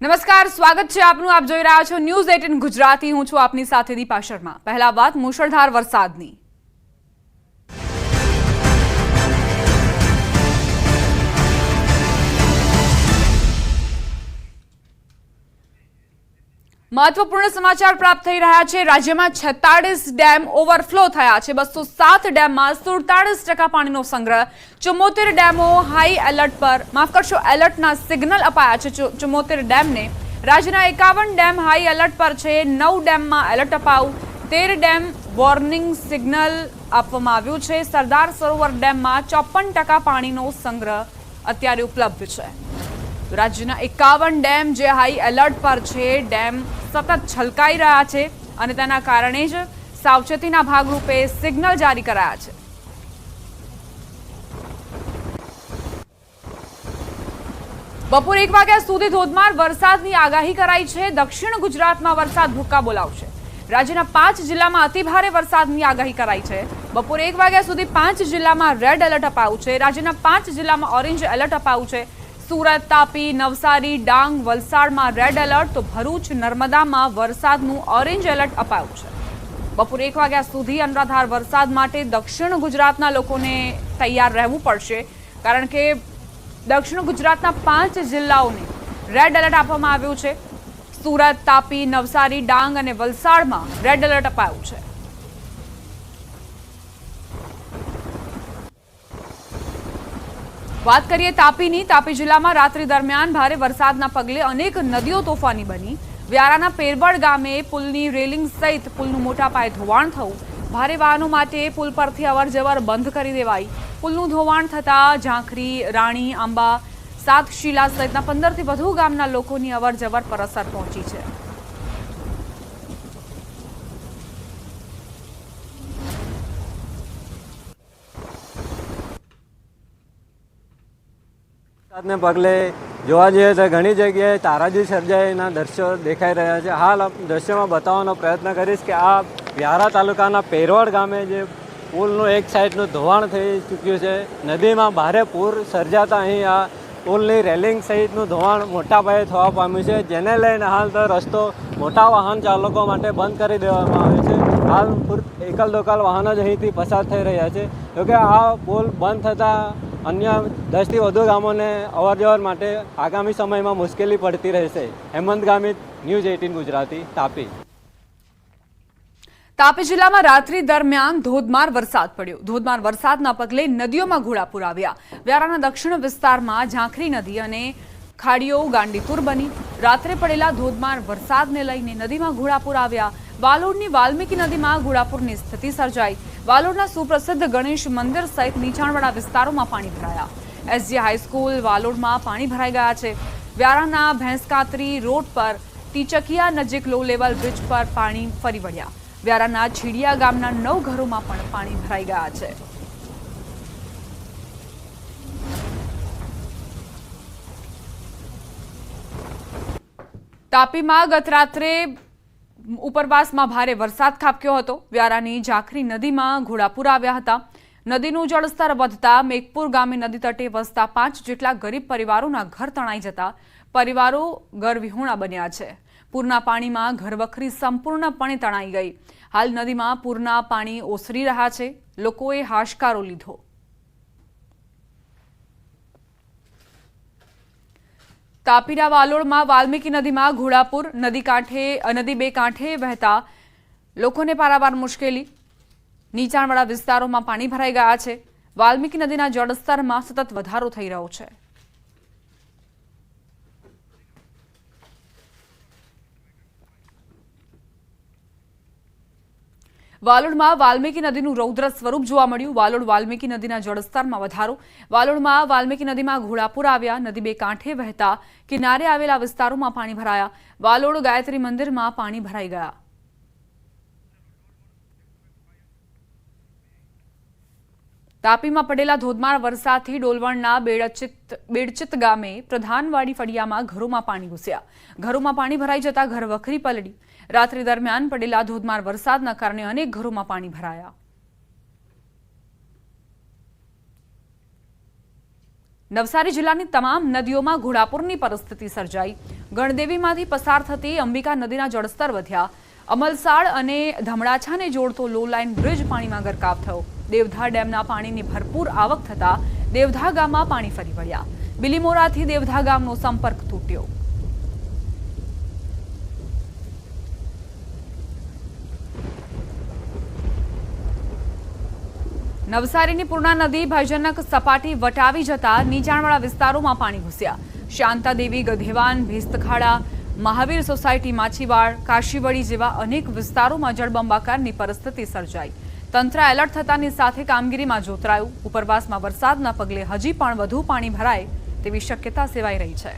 નમસ્કાર, સ્વાગત છે આપનું. આપ જોઈ રહ્યા છો ન્યૂઝ 18 ગુજરાતી. હું છું આપની સાથે દીપા શર્મા. પહેલા વાત મુશળધાર વરસાદની. મહત્વપૂર્ણ સમાચાર પ્રાપ્ત થઈ રહ્યા છે. રાજ્યમાં 46 ડેમ ઓવરફ્લો થયા છે. 207 ડેમમાં 47% પાણીનો સંગ્રહ. 74 ડેમો હાઈ એલર્ટ પર, માફ કરશો, એલર્ટના સિગ્નલ અપાયા છે. 74 ડેમને. રાજ્યના 51 ડેમ હાઈ એલર્ટ પર છે. 9 ડેમમાં એલર્ટ અપાયું. 13 ડેમ વોર્નિંગ સિગ્નલ આપવામાં આવ્યું છે. સરદાર સરોવર ડેમમાં 54% પાણીનો સંગ્રહ અત્યારે ઉપલબ્ધ છે. રાજ્યના 51 ડેમ જે હાઈ એલર્ટ પર છે, ડેમ સતત છલકાઈ રહ્યા છે અને તેના કારણે જ સાવચેતીના ભાગરૂપે સિગ્નલ જારી કરાયા છે. બપોર 1 વાગ્યા સુધી ધોધમાર વરસાદની આગાહી કરાઈ છે. દક્ષિણ ગુજરાતમાં વરસાદ ભૂક્કા બોલાવશે. રાજ્યના 5 જિલ્લામાં અતિભારે વરસાદની આગાહી કરાઈ છે. બપોર 1 વાગ્યા સુધી 5 જિલ્લામાં રેડ એલર્ટ અપાયું છે. રાજ્યના 5 જિલ્લામાં ઓરેન્જ એલર્ટ અપાયું છે. સુરત, તાપી, નવસારી, ડાંગ, વલસાડમાં રેડ એલર્ટ, તો ભરૂચ, નર્મદામાં વરસાદનું ઓરેન્જ એલર્ટ અપાયું છે. બપોર 1 વાગ્યા સુધી અનરાધાર વરસાદ માટે દક્ષિણ ગુજરાતના લોકોને તૈયાર રહેવું પડશે, કારણ કે દક્ષિણ ગુજરાતના 5 જિલ્લાઓને રેડ એલર્ટ આપવામાં આવ્યું છે. સુરત, તાપી, નવસારી, ડાંગ અને વલસાડમાં રેડ એલર્ટ અપાયું છે. વાત કરીએ તાપીની. તાપી જિલ્લામાં રાત્રિ દરમિયાન ભારે વરસાદના પગલે અનેક નદીઓ તોફાની બની. વ્યારાના પેરબડ ગામે પુલની રેલિંગ સહિત પુલનું મોટા પાયે ધોવાણ થયું. ભારે વાહનો માટે પુલ પરથી અવરજવર બંધ કરી દેવાઈ. પુલનું ધોવાણ થતાં ઝાંખરી, રાણી, આંબા, સાતશીલા સહિતના 15થી વધુ ગામના લોકોની અવરજવર પર અસર પહોંચી છે. વરસાદને પગલે જોવા જઈએ તો ઘણી જગ્યાએ તારાજી સર્જાઈના દ્રશ્યો દેખાઈ રહ્યા છે. હાલ દ્રશ્યોમાં બતાવવાનો પ્રયત્ન કરીશ કે આ વ્યારા તાલુકાના પેરવડ ગામે જે પુલનું એક સાઈડનું ધોવાણ થઈ ચૂક્યું છે. નદીમાં ભારે પૂર સર્જાતા અહીં આ પુલની રેલિંગ સહિતનું ધોવાણ મોટા પાયે થવા પામ્યું છે, જેને લઈને હાલ તો રસ્તો મોટા વાહન ચાલકો માટે બંધ કરી દેવામાં આવ્યો છે. હાલ એકલ દોકલ વાહનો જ અહીંથી પસાર થઈ રહ્યા છે. જોકે આ પુલ બંધ થતાં અન્ય 10થી વધુ ગામોને અવરજવર માટે આગામી સમયમાં મુશ્કેલી પડતી રહેશે. હેમંત ગામિત, ન્યૂઝ 18 ગુજરાતી, તાપી. તાપી જિલ્લામાં રાત્રિ દરમિયાન ધોધમાર વરસાદ પડ્યો. ધોધમાર વરસાદના પગલે નદીઓમાં ઘોડાપૂર આવ્યા. વ્યારાના દક્ષિણ વિસ્તારમાં ઝાંખરી નદી અને ખાડીઓ ગાંડીતુર બની. રાત્રે પડેલા ધોધમાર વરસાદને લઈને નદીમાં ઘોડાપૂર આવ્યા. વાલોડની વાલ્મીકી નદીમાં ઘોડાપૂરની સ્થિતિ સર્જાઈ. વાલોડના સુપ્રસિદ્ધ ગણેશ મંદિર સહિત નીચાણવાળા વિસ્તારોમાં પાણી ભરાયા. એસજી હાઈસ્કૂલ વાલોડમાં પાણી ભરાઈ ગયા છે. વ્યારાના ભેંસકાતરી રોડ પર ટીચકિયા નજીક લો લેવલ બ્રિજ પર પાણી ફરી વળ્યા. વ્યારાના છીડિયા ગામના 9 ઘરોમાં પણ પાણી ભરાઈ ગયા છે. તાપીમાં ગત રાત્રે ઉપરવાસમાં ભારે વરસાદ ખાબક્યો હતો. વ્યારાની ઝાંખરી નદીમાં ઘોડાપૂર આવ્યા હતા. નદીનું જળસ્તર વધતા મેઘપુર ગામે નદી તટે વસતા 5 જેટલા ગરીબ પરિવારોના ઘર તણાઈ જતા પરિવારો ઘરવિહોણા બન્યા છે. પૂરના પાણીમાં ઘરવખરી સંપૂર્ણપણે તણાઈ ગઈ. હાલ નદીમાં પૂરના પાણી ઓસરી રહ્યા છે. લોકોએ હાશકારો લીધો. તાપીના વાલોડમાં વાલ્મીકી નદીમાં ઘોડાપૂર. નદી બે કાંઠે વહેતા લોકોને પારાવાર મુશ્કેલી. નીચાણવાળા વિસ્તારોમાં પાણી ભરાઈ ગયા છે. વાલ્મીકી નદીના જળસ્તરમાં સતત વધારો થઈ રહ્યો છે. વાલોડમાં વાલ્મીકી નદીનું રૌદ્ર સ્વરૂપ જોવા મળ્યું. વાલોડ વાલ્મીકી નદીના જળસ્તરમાં વધારો. વાલોડમાં વાલ્મીકી નદીમાં ઘોડાપૂર આવ્યા. નદી બે કાંઠે વહેતા કિનારે આવેલા વિસ્તારોમાં પાણી ભરાયા. વાલોડ ગાયત્રી મંદિરમાં પાણી ભરાઈ ગયા. તાપીમાં પડેલા ધોધમાર વરસાદથી ડોલવણના બેડચિત ગામે પ્રધાનવાડી ફળિયામાં ઘરોમાં પાણી ઘૂસ્યા. ઘરોમાં પાણી ભરાઈ જતા ઘરવખરી પલળી. રાત્રિ દરમિયાન પડેલા ધોધમાર વરસાદના કારણે અનેક ઘરોમાં પાણી ભરાયા. નવસારી જિલ્લાની તમામ નદીઓમાં ઘોડાપૂરની પરિસ્થિતિ સર્જાઈ। ગણદેવીમાંથી પસાર થતી અંબિકા નદીના જળસ્તર વધ્યા। અમલસાડ અને ધમડાછાને જોડતો લો લાઇન બ્રિજ પાણીમાં ગરકાવ થયો। દેવધા ડેમના પાણીની ભરપૂર આવક થતા દેવધા ગામમાં પાણી ફરી વળ્યા। બિલીમોરાથી દેવધા ગામનો સંપર્ક તૂટ્યો। નવસારીની પૂર્ણા નદી ભયજનક સપાટી વટાવી જતા નીચાણવાળા વિસ્તારોમાં પાણી ઘૂસ્યા। શાંતાદેવી, ગધેવાન, ભીસ્તખાડા, મહાવીર સોસાયટી, માછીવાડ, કાશીવડી જેવા અનેક વિસ્તારોમાં જળબંબાકારની પરિસ્થિતિ સર્જાઈ। તંત્ર એલર્ટ થતાની સાથે કામગીરીમાં જોતરાયું। ઉપરવાસમાં વરસાદના પગલે હજી પણ વધુ પાણી ભરાય તેવી શક્યતા સેવાઈ રહી છે।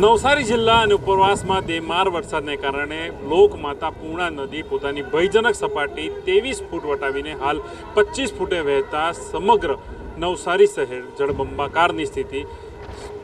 નવસારી જિલ્લા અને ઉપરવાસમાં ધોધમાર વરસાદને કારણે લોકમાતા પૂર્ણા નદી પોતાની ભયજનક સપાટી 23 ફૂટ વટાવીને હાલ 25 ફૂટે વહેતા સમગ્ર નવસારી શહેર જળબંબાકારની સ્થિતિ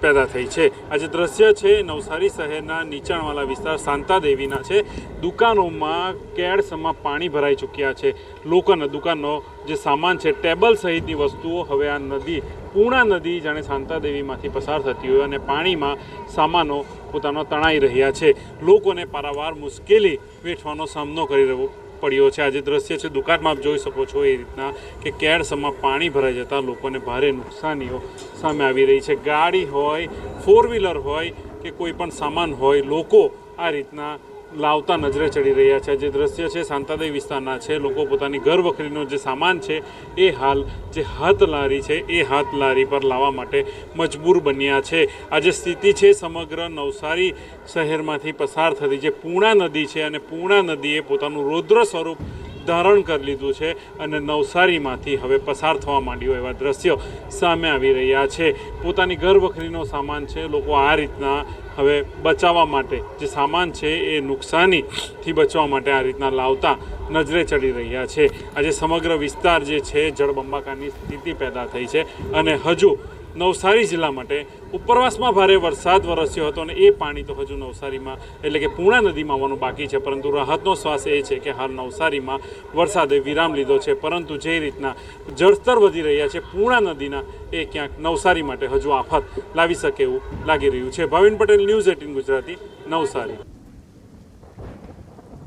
પેદા થઈ છે। આજે દ્રશ્ય છે નવસારી શહેરના નીચાણવાળા વિસ્તાર શાંતાદેવીના છે। દુકાનોમાં કેડસમાં પાણી ભરાઈ ચૂક્યા છે। લોકોના દુકાનનો જે સામાન છે, ટેબલ સહિતની વસ્તુઓ હવે આ નદી પૂર્ણા નદી જાણે શાંતાદેવીમાંથી પસાર થતી હોય અને પાણીમાં સામાનો પોતાનો તણાઈ રહ્યા છે। લોકોને પારાવાર મુશ્કેલી વેઠવાનો સામનો કરી રહ્યો પડ્યો છે। આજે દ્રશ્ય છે દુકાનમાં આપ જોઈ શકો છો એ રીતના કે કેડસમાં પાણી ભરાઈ જતાં લોકોને ભારે નુકસાનીઓ સામે આવી રહી છે। ગાડી હોય, ફોર વ્હીલર હોય કે કોઈ પણ સામાન હોય, લોકો આ રીતના લાવતા નજરે ચડી રહ્યા છે। જે દ્રશ્ય છે શાંતાદેવી વિસ્તારના છે। લોકો પોતાની ઘર વખરીનો જે સામાન છે એ હાલ જે હાથ લારી છે એ હાથ લારી પર લાવવા માટે મજબૂર બન્યા છે। આ જે સ્થિતિ છે સમગ્ર નવસારી શહેરમાંથી પસાર થતી જે પૂર્ણા નદી છે અને પૂર્ણા નદીએ પોતાનું રૌદ્ર સ્વરૂપ ધારણ કરી લીધું છે અને નવસારીમાંથી હવે પસાર થવા માંડ્યો એવા દ્રશ્યો સામે આવી રહ્યા છે। પોતાની ઘર વખરીનો સામાન છે લોકો આ રીતના હવે બચાવવા માટે જે સામાન છે એ નુકસાનીથી બચવા માટે આ રીતના લાવતા નજરે ચડી રહ્યા છે। આજે સમગ્ર વિસ્તાર જે છે જળબંબાકારની સ્થિતિ પેદા થઈ છે અને હજુ નવસારી જિલ્લા માટે ઉપરવાસમાં ભારે વરસાદ વરસ્યો હતો અને એ પાણી તો હજુ નવસારીમાં એટલે કે પૂર્ણા નદીમાં આવવાનું બાકી છે। પરંતુ રાહતનો શ્વાસ એ છે કે હાલ નવસારીમાં વરસાદે વિરામ લીધો છે। પરંતુ જે રીતના જળસ્તર વધી રહ્યા છે પૂર્ણા નદીના એ ક્યાંક નવસારી માટે હજુ આફત લાવી શકે એવું લાગી રહ્યું છે। ભાવિન પટેલ, ન્યૂઝ 18 ગુજરાતી, નવસારી।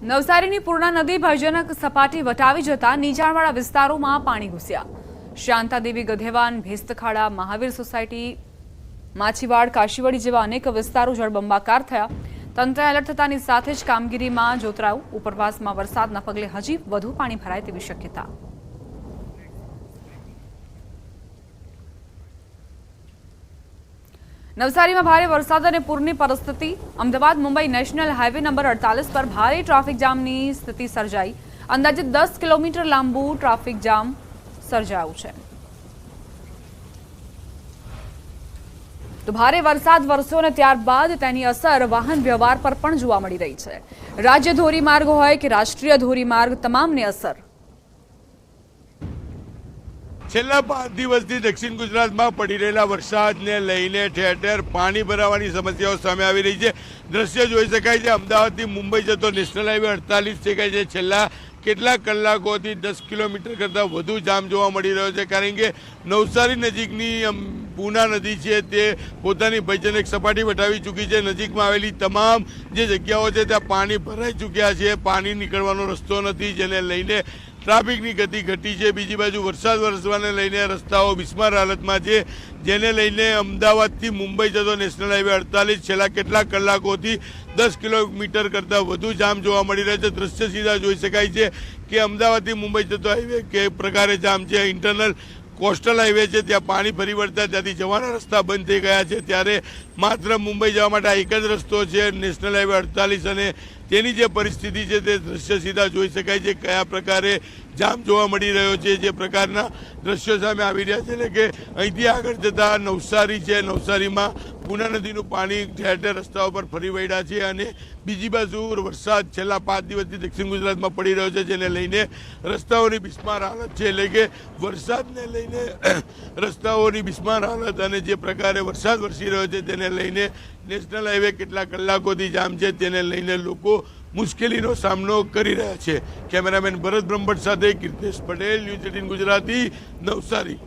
નવસારીની પૂર્ણા નદી ભયજનક સપાટી વટાવી જતા નીચાણવાળા વિસ્તારોમાં પાણી ઘૂસ્યા। શાંતાદેવી, ગધેવાન, ભીસ્તખાડા, મહાવીર સોસાયટી, માછીવાડ, કાશીવડી જેવા અનેક વિસ્તારો જળબંબાકાર થયા। તંત્ર એલર્ટ થતાની સાથે જ કામગીરીમાં જોતરાયું। ઉપરવાસમાં વરસાદના પગલે હજી વધુ પાણી ભરાય તેવી શક્યતા। નવસારીમાં ભારે વરસાદ અને પૂરની પરિસ્થિતિ। Ahmedabad Mumbai national highway number 48 પર ભારે ટ્રાફિક જામની સ્થિતિ સર્જાઈ। અંદાજે 10 કિલોમીટર લાંબુ ટ્રાફિક જામ સર્જાયું છે। તો ભારે વરસાદ વરસ્યો અને ત્યારબાદ તેની અસર વાહન વ્યવહાર પર પણ જોવા મળી રહી છે। રાજ્ય ધોરીમાર્ગ હોય કે રાષ્ટ્રીય ધોરીમાર્ગ, તમામને અસર। છેલ્લા 5 દિવસથી દક્ષિણ ગુજરાતમાં પડી રહેલા વરસાદને લઈને ઠેર ઠેર પાણી ભરાવાની સમસ્યાઓ સામે આવી રહી છે। દ્રશ્ય જોઈ શકાય છે અમદાવાદથી મુંબઈ જતો નેશનલ હાઈવે 48 છે જે છેલ્લા કેટલાક કલાકોથી 10 કિલોમીટર કરતાં વધુ જામ જોવા મળી રહ્યો છે। કારણ કે નવસારી નજીકની પૂર્ણા નદી છે તે પોતાની ભયજનક સપાટી વટાવી ચૂકી છે। નજીકમાં આવેલી તમામ જે જગ્યાઓ છે ત્યાં પાણી ભરાઈ ચૂક્યા છે। પાણી નીકળવાનો રસ્તો નથી, જેને લઈને ટ્રાફિકની ગતિ ઘટી છે। બીજી બાજુ વરસાદ વરસવાને લઈને રસ્તાઓ બિસ્માર હાલતમાં છે, જેને લઈને અમદાવાદથી મુંબઈ જતો નેશનલ હાઈવે 48 છેલ્લા કેટલાક કલાકોથી 10 કિલોમીટર કરતાં વધુ જામ જોવા મળી રહ્યા છે। દ્રશ્ય સીધા જોઈ શકાય છે કે અમદાવાદથી મુંબઈ જતો હાઈવે કે પ્રકારે જામ છે। ઇન્ટરનલ કોસ્ટલ હાઈવે છે ત્યાં પાણી ફરી વળતા ત્યાંથી જવાના રસ્તા બંધ થઈ ગયા છે। ત્યારે માત્ર મુંબઈ જવા માટે આ એક જ રસ્તો છે નેશનલ હાઈવે 48 અને તેની જે પરિસ્થિતિ છે તે દ્રશ્ય સીધા જોઈ શકાય છે કયા પ્રકારે જામ જોવા મળી રહ્યો છે। જે પ્રકારના દ્રશ્યો સામે આવી રહ્યા છે એટલે કે અહીંથી આગળ જતા નવસારી છે, નવસારીમાં પૂર્ણા નદીનું પાણી ઠેર ઠેર રસ્તાઓ પર ફરી વળ્યા છે અને બીજી બાજુ વરસાદ છેલ્લા 5 દિવસથી દક્ષિણ ગુજરાતમાં પડી રહ્યો છે, જેને લઈને રસ્તાઓની બિસ્માર હાલત છે। એટલે કે વરસાદને લઈને રસ્તાઓની બિસ્માર હાલત અને જે પ્રકારે વરસાદ વરસી રહ્યો છે તેને લઈને નેશનલ હાઈવે કેટલા કલાકોથી જામ છે, તેને લઈને લોકો મુશ્કેલીનો સામનો કરી રહ્યા છે. કેમેરામેન ભરત બ્રહ્મભટ્ટ સાથે કીર્તેશ પટેલ, ન્યૂઝ 18 ગુજરાતી, નવસારી.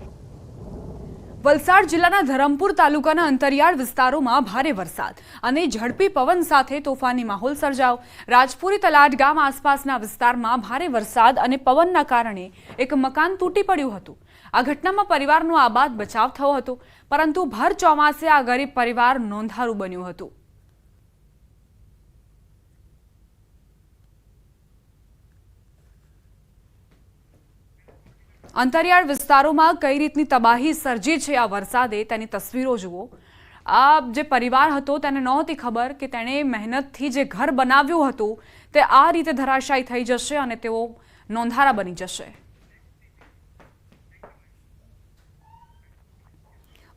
વલસાડ જિલ્લાના ધરમપુર તાલુકાના અંતરિયાળ વિસ્તારોમાં ભારે વરસાદ અને ઝડપી પવન સાથે તોફાની માહોલ સર્જાયો. રાજપુરી તલાટ ગામ આસપાસના વિસ્તારમાં ભારે વરસાદ અને પવનના કારણે એક મકાન તૂટી પડ્યું હતું. આ ઘટનામાં પરિવારનો આબાદ બચાવ થયો હતો, પરંતુ ભર ચોમાસે આ ગરીબ પરિવાર નોંધારું બન્યું હતું. અંતરિયાળ વિસ્તારોમાં કઈ રીતની તબાહી સર્જી છે આ વરસાદે તેની તસવીરો જુઓ. આ જે પરિવાર હતો તેને નહોતી ખબર કે તેણે મહેનતથી જે ઘર બનાવ્યું હતું તે આ રીતે ધરાશાયી થઈ જશે અને તેઓ નોંધારા બની જશે.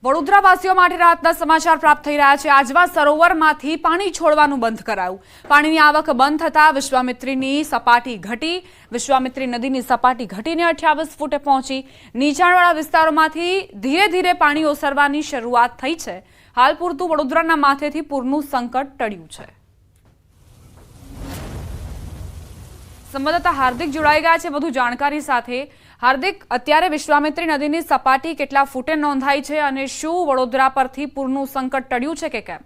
વડોદરાવાસીઓ માટે રાહતના સમાચાર પ્રાપ્ત થઈ રહ્યા છે. આજવા સરોવરમાંથી પાણી છોડવાનું બંધ કરાયું. પાણીની આવક બંધ થતાં વિશ્વામિત્રીની સપાટી ઘટી. વિશ્વામિત્રી નદીની સપાટી ઘટીને 28 ફૂટે પહોંચી. નીચાણવાળા વિસ્તારોમાંથી ધીરે ધીરે પાણી ઓસરવાની શરૂઆત થઈ છે. હાલ પૂરતું વડોદરાના માથેથી પૂરનું સંકટ ટળ્યું છે. સંવાદદાતા હાર્દિક જોડાઈ ગયા છે વધુ જાણકારી સાથે. હાર્દિક, અત્યારે વિશ્વામિત્રી નદીની સપાટી કેટલા ફૂટે નોંધાઈ છે અને શું વડોદરા પરથી પૂરનું સંકટ ટળ્યું છે કે કેમ?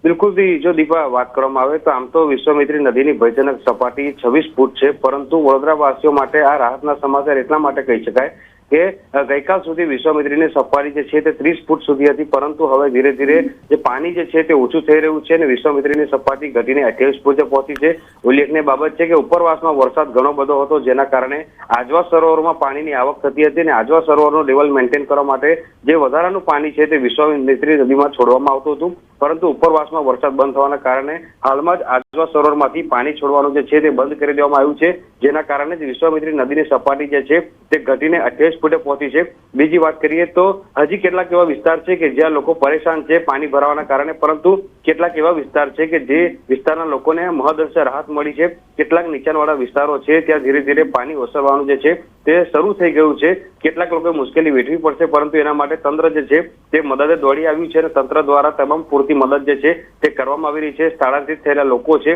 બિલકુલ, જો દીપા વાત કરવામાં આવે તો આમ તો વિશ્વામિત્રી નદીની ભયજનક સપાટી 26 ફૂટ છે, પરંતુ વડોદરાવાસીઓ માટે આ રાહતના સમાચાર એટલા માટે કહી શકાય કે ગઈકાલ સુધી વિશ્વામિત્રીની સપાટી જે છે તે 30 ફૂટ સુધી હતી, પરંતુ હવે ધીરે ધીરે જે પાણી જે છે તે ઓછું થઈ રહ્યું છે અને વિશ્વામિત્રીની સપાટી ઘટીને 28 ફૂટે પહોંચી છે. ઉલ્લેખનીય બાબત છે કે ઉપરવાસમાં વરસાદ ઘણો બધો હતો, જેના કારણે આજવા સરોવરમાં પાણીની આવક થતી હતી અને આજવા સરોવરનું લેવલ મેન્ટેન કરવા માટે જે વધારાનું પાણી છે તે વિશ્વામિત્રી નદીમાં છોડવામાં આવતું હતું, પરંતુ ઉપરવાસમાં વરસાદ બંધ થવાના કારણે હાલમાં જ આજવા સરોવરમાંથી પાણી છોડવાનું જે છે તે બંધ કરી દેવામાં આવ્યું છે, જેના કારણે જ વિશ્વામિત્રી નદીની સપાટી જે છે તે ઘટીને 28 ફૂટે પહોંચી છે. બીજી વાત કરીએ તો હજી કેટલાક એવા વિસ્તાર છે કે જ્યાં લોકો પરેશાન છે પાણી ભરાવાના કારણે, પરંતુ કેટલાક એવા વિસ્તાર છે કે જે વિસ્તારના લોકોને મહદઅંશે રાહત મળી છે. કેટલાક નીચાણવાળા વિસ્તારો છે ત્યાં ધીરે ધીરે પાણી ઓસરવાનું જે છે તે શરૂ થઈ ગયું છે. કેટલાક લોકોએ મુશ્કેલી વેઠવી પડશે, પરંતુ એના માટે તંત્ર જે છે તે મદદે દોડી આવ્યું છે અને તંત્ર દ્વારા તમામ પૂરતી મદદ જે છે તે કરવામાં આવી રહી છે. સ્થળાંતરિત થયેલા લોકો છે.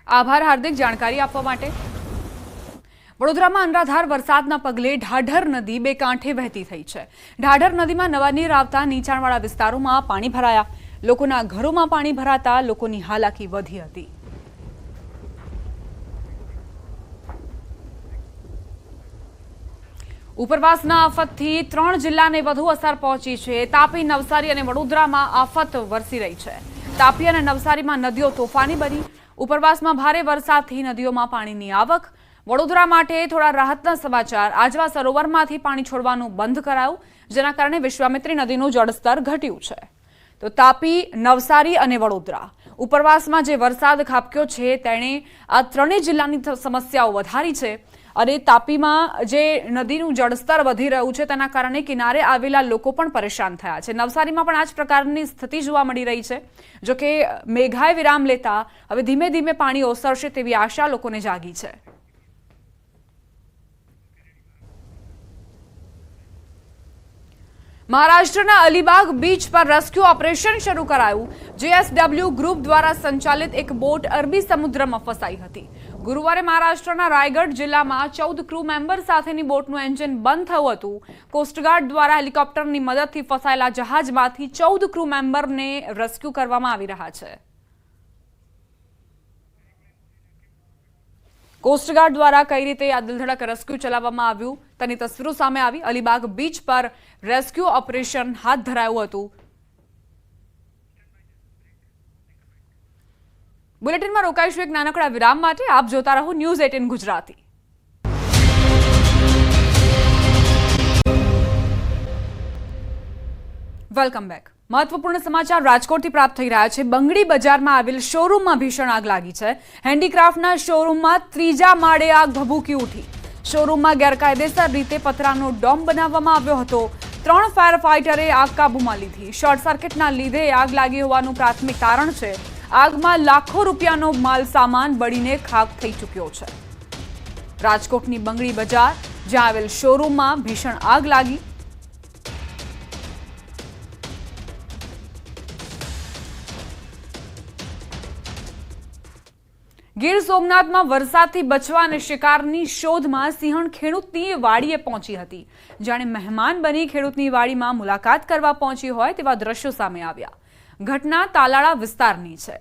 આભાર હાર્દિક જાણકારી આપવા માટે. વડોદરામાં અનરાધાર વરસાદના પગલે ઢાઢર નદી બે કાંઠે વહેતી થઈ છે. ઢાઢર નદીમાં નવા નીર આવતા નીચાણવાળા વિસ્તારોમાં પાણી ભરાયા. લોકોના ઘરોમાં પાણી ભરાતા લોકોની હાલાકી વધી હતી. ઉપરવાસના આફતથી 3 જિલ્લાને વધુ અસર પહોંચી છે. તાપી, નવસારી અને વડોદરામાં આફત વરસી રહી છે. તાપી અને નવસારીમાં નદીઓ તોફાની બની. ઉપરવાસમાં ભારે વરસાદથી નદીઓમાં પાણીની આવક. વડોદરા માટે થોડા રાહતના સમાચાર. આજવા સરોવરમાંથી પાણી છોડવાનું બંધ કરાયું, જેના કારણે વિશ્વામિત્રી નદીનું જળસ્તર ઘટ્યું છે. તો તાપી, નવસારી અને વડોદરા ઉપરવાસમાં જે વરસાદ ખાબક્યો છે તેણે આ ત્રણેય જિલ્લાની સમસ્યાઓ વધારી છે. અને તાપીમાં જે નદીનું જળસ્તર વધી રહ્યું છે તેના કારણે કિનારે આવેલા લોકો પણ પરેશાન થયા છે. નવસારીમાં પણ આ જ પ્રકારની સ્થિતિ જોવા મળી રહી છે. જોકે મેઘાએ વિરામ લેતા હવે ધીમે ધીમે પાણી ઓસરશે તેવી આશા લોકોને જાગી છે. મહારાષ્ટ્રના અલીબાગ બીચ પર રેસ્ક્યુ ઓપરેશન શરૂ કરાયું. JSW ગ્રુપ દ્વારા સંચાલિત એક બોટ અરબી સમુદ્રમાં ફસાઈ હતી. ગુરુવારે મહારાષ્ટ્રના રાયગઢ જિલ્લામાં 14 ક્રૂ મેમ્બર સાથેની બોટનું એન્જિન બંધ થયું હતું. કોસ્ટગાર્ડ દ્વારા હેલિકોપ્ટરની મદદથી ફસાયેલા જહાજમાંથી 14 ક્રૂ મેમ્બરને રેસ્ક્યુ કરવામાં આવી રહ્યા છે. કોસ્ટગાર્ડ દ્વારા કઈ રીતે આ દિલધડક રેસ્ક્યુ ચલાવવામાં આવ્યું તેની તસવીરો સામે આવી. અલીબાગ બીચ પર રેસ્ક્યુ ઓપરેશન હાથ ધરાયું હતું. બુલેટિનમાં રોકાઈશું એક નાનકડા વિરામ માટે. આપ જોતા રહો ન્યૂઝ 18 ગુજરાતી. Welcome back. મહત્વપૂર્ણ સમાચાર રાજકોટથી પ્રાપ્ત થઈ રહ્યા છે. બંગડી બજારમાં આવેલ શોરૂમમાં ભીષણ આગ લાગી છે. હેન્ડીક્રાફ્ટના શોરૂમમાં 3જા માળે આગ ભભૂકી ઉઠી. શોરૂમમાં ગેરકાયદેસર રીતે પતરાનો ડોમ બનાવવામાં આવ્યો હતો. 3 ફાયર ફાઇટરે આગ કાબૂમાં લીધી. શોર્ટ સર્કિટના લીધે આગ લાગી હોવાનું પ્રાથમિક તારણ છે. આગમાં લાખો રૂપિયાનો માલ સામાન બળીને ખાખ થઈ ચૂક્યો છે. રાજકોટની બંગડી બજાર જ્યાં આવેલ શોરૂમમાં ભીષણ આગ લાગી. ગીર સોમનાથમાં વરસાદથી બચવા અને શિકારની શોધમાં સિંહણ ખેડૂતની વાડીએ પહોંચી હતી. જાણે મહેમાન બની ખેડૂતની વાડીમાં મુલાકાત કરવા પહોંચી હોય તેવા દ્રશ્યો સામે આવ્યા. ઘટના તાલાળા વિસ્તારની છે.